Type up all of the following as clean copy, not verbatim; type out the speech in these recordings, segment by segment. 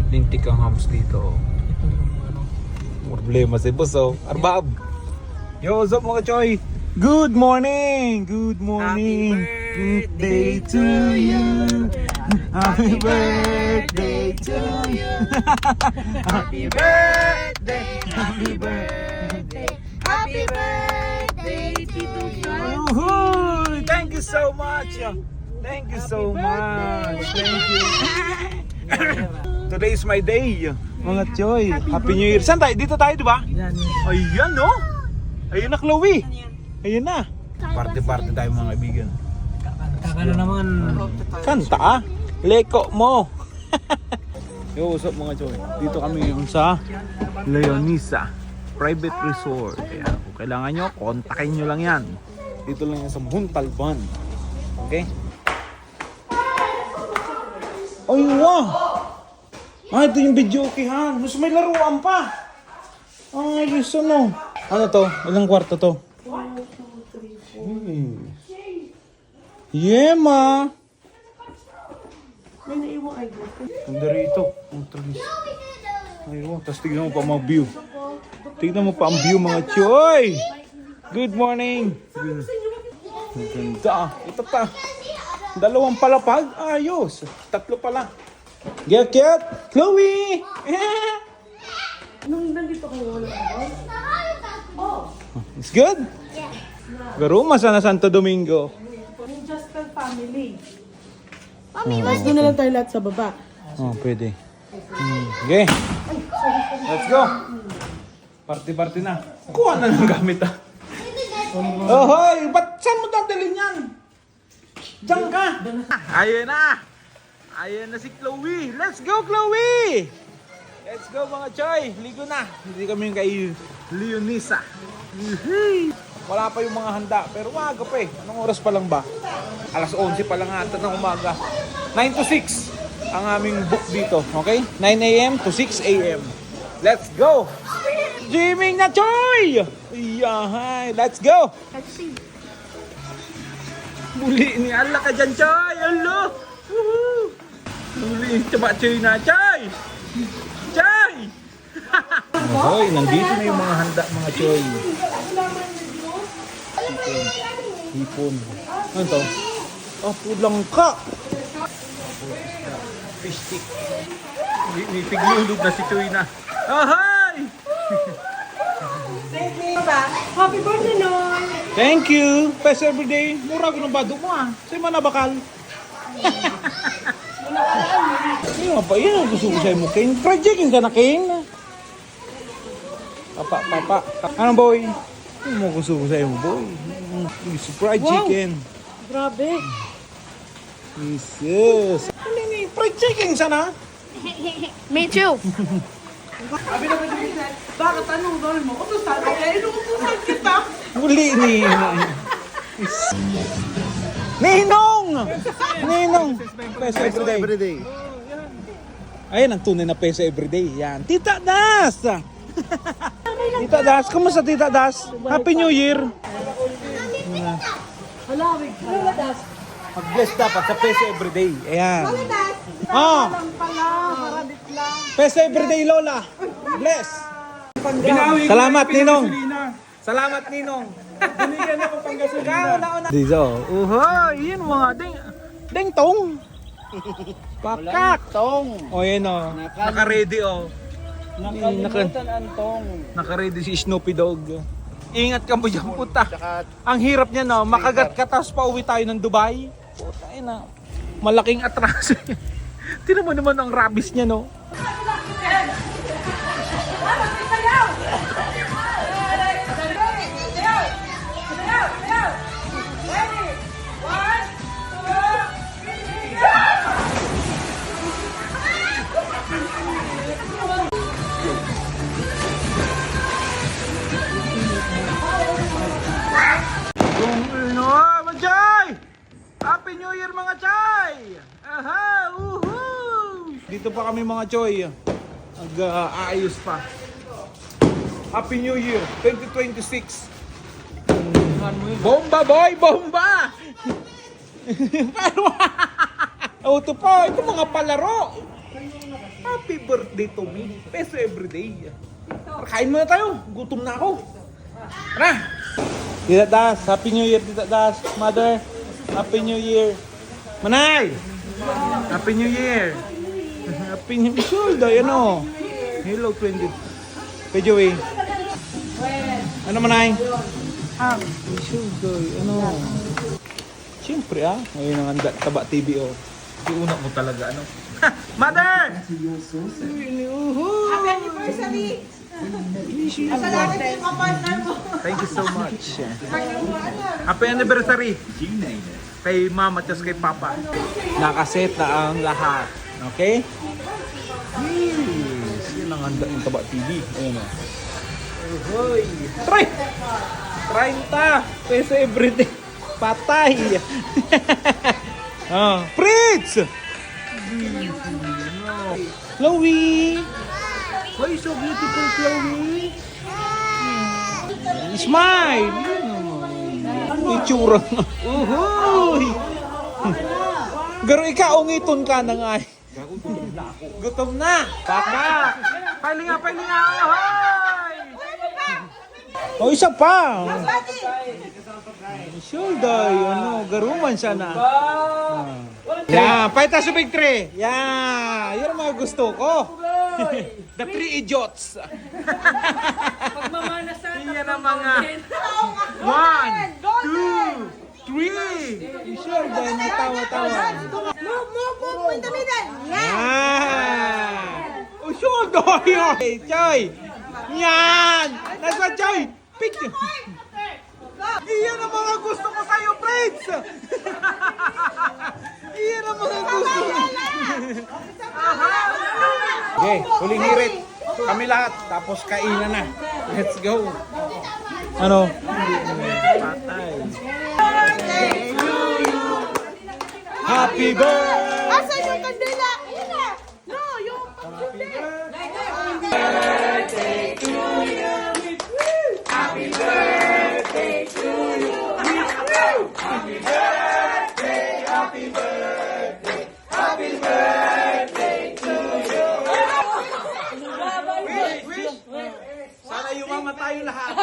Lintik ang hams dito. Problema si boss oh. Arbab. Yo, what's up mga choy? Good morning! Good morning! Good day to you! Happy birthday to you! Happy birthday! Happy birthday! Happy birthday, Tito John! Woohoo! Thank you so much! Thank you so much! Thank you! Today is my day, mga choy. Happy New Year. Saan tayo? Dito tayo, di ba? Ayan, no? Ayun na, Chloe. Ayun na. Party-party tayo, mga kaibigan. Kakano naman. Kanta ah. Leko mo. Yo, what's up mga choy? Dito kami ngayon sa Leonisa Private Resort. Kaya kung kailangan nyo, kontakin nyo lang yan. Dito lang yan sa Montalban. Okay? Ay, wow! Ah, ito yung video okehan. Mas may laruan pa. Ang ayos ano. Ano to? Ilang kwarto to? 1, 2, 3, 4. Yeah, ma! May naiwang ay Ganda rito. Ang tragis. Ayun, tapos tignan mo pa mga view. Tignan mo pa ang view mga choy! Good morning! Ang ganda. Ito pa. 2 palapag. Ayos. 3 pala. Get cute! Chloe! Nung nandito kayo wala ako? It's good? Yes. Garuma sana Santo Domingo. Yung Justin family. Tapos doon na lang tayo lahat sa baba. Oh, pwede. Okay. Let's go. Party-party na. Kuha na ng gamit ah. Oh, hoy! Ba't saan mo dadalhin yan? Diyan ka! Ayun na! Ayun na si Chloe! Let's go, Chloe! Let's go mga choy! Ligo na! Hindi kami kay Leonisa. Wala pa yung mga handa, pero umaga pa eh. Anong oras pa lang ba? Alas 11 pa lang ata ng umaga. 9 to 6 ang aming book dito, okay? 9 a.m. to 6 a.m. Let's go! Gymming na, choy! Iyahay! Let's go! Muli ni Allah ka dyan, choy! Allah! Woohoo! Muli yung choy na, choy! Choy! Hoy, nandito na yung mga handa, mga choy. Hipon. Ano to? Oh, pulang ka! Fish stick. May piglulog na si choy na. Ahoy! Happy birthday, Noy! Thank you! Best everyday. Mura ko ng bado mo ah. Sa'yo manabakal. Yan pa, yan ang gusto ko sa'yo mo, King. Fried chicken ka na, King. Papa. Anong boy? Ano mo gusto ko sa'yo mo, boy? Fried chicken. Grabe! Jesus. Ano yung fried chicken sana? Me too! Bakit anong gawin mo? Utusan ka kaya inuutusan kita! Muli ni... Ninong! Ninong! Peso everyday. Ayan ang tunay na peso everyday. Yan. Tita Das! Tita Das, kumusta Tita Das? Happy New Year! Hala, wait. Das. Mag-bless dapat sa peso everyday. Ayan. Oh! Lang pala, maradit lang. Peso everyday, Lola! Bless! Binawi ko Salamat, na yung Ninong! pinagasolina. Salamat, Ninong! Binigyan ako pang gasolina. Dito. Yun mga ding tong. Pakak. Tong. O yun o. Naka-ready o. Nakalimutan ang tong. Naka-ready si Snoopy Dog. Ingat ka mo dyan, puta. Ang hirap niya no, makagat ka tapos pauwi tayo ng Dubai. Puta na. Malaking atraso. Tingnan mo naman ang rabies niya no. Happy New Year mga choy! Aha! Woohoo! Dito pa kami mga choy. Nag-aayos pa. Happy New Year 2026. Bomba boy! Bomba! Auto po! Ito mga palaro! Happy birthday to me. Peso everyday. Kain muna tayo. Gutom na ako. Tara! Tita Das, Happy New Year, Tita Das. Mother, Happy New Year. Manay! Happy New Year. Happy New Year. Shoulder, ano? Hello, 20. Kay Joey. Ano, Manay? Shoulder, ano? Siyempre, ngayon ang handa, Taba TV, oh. Iuna mo talaga, ano? Mother! Happy anniversary! Salamat sa mga partner mo. Thank you so much. Happy anniversary kay mama at kay papa. Nakaset na ang lahat. Okay? Yes. Yan ang handa ng Taba TV. Ayan o. Uhoy. Try! 30 peso everyday. Patay. Fritz! Chloe! Why so beautiful, Chloe? Smile! Itsura nga. Uhoy! Garo ikaw, ungiton ka na nga. Gutom na! Baka! Pailinga! Uhoy! O, isa pa! Shoulder, garuman siya na. Yan, paita sa big three. Yan, yun ang mga gusto ko. The three idiots. Pagmamanasan. Yan ang mga 1, 2, 3. Shoulder, natawa-tawa. Move, in the middle. Yan. O, shoulder, yun. Choy. Yan. That's what, Choy. Picture. Iyan ang mga gusto ko sa'yo, Prince! Iyan ang mga gusto ko. Okay, huling hirit. Kami lahat, tapos kainan na. Let's go. Ano? Patay. Happy birthday! Asan yung kandila? Yan na. No, yung pag-birthday. Sana yumama tayo lahat.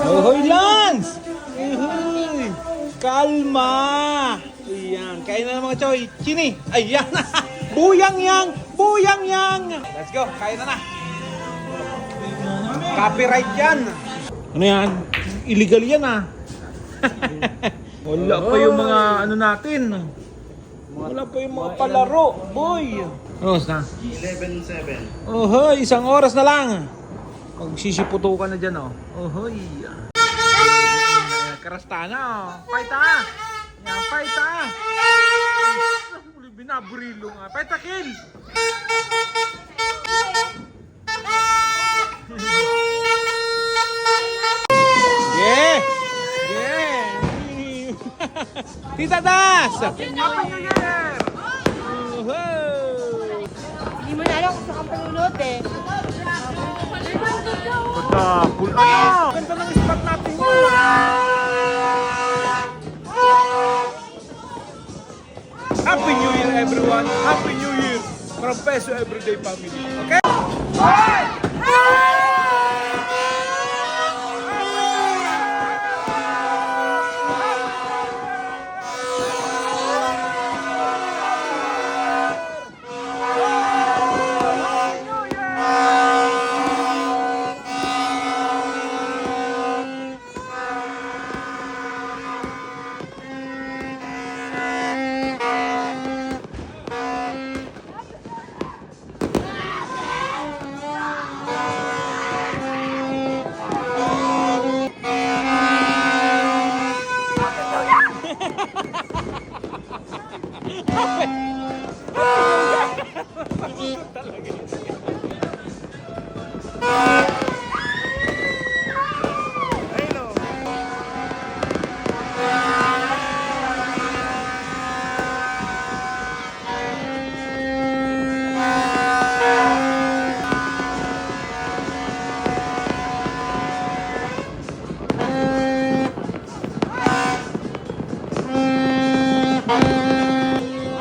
Hoy, Lance! Uy, kalma! Ayan, kain na ng mga choy. Chini! Ayan! Buyang yang! Buyang yang! Let's go, kain na na. Copyright yan. Ano yan? Illegal yan Wala pa yung mga ano natin. Wala pa yung mga palaro. Boy! Oras na? 11:07. Ohoy, isang oras na lang. Magsisiputo ka na dyan, Ohoy. Karasta na, Fight Yan, fight Muli binaburilo nga. Fight kill! Yeah! Tita Das! Happy New Year! Hindi mo na alam kung saan ka panunod eh. Patapul. Ganda ng spot natin yun. Happy New Year, everyone! Happy New Year from Peso Everyday Family. Okay?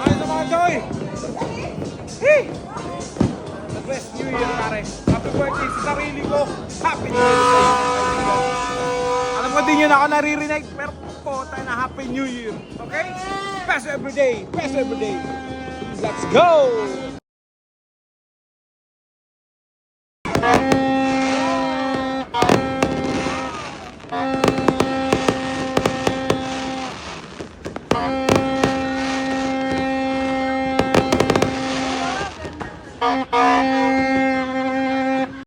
Ay, sa mga Joy! sa sarili ko. Happy New Year sa inyo, mga kaibigan. Alam ko din yun ako naririnig, pero po tayo na Happy New Year. Okay? Best everyday. Best everyday. Let's go!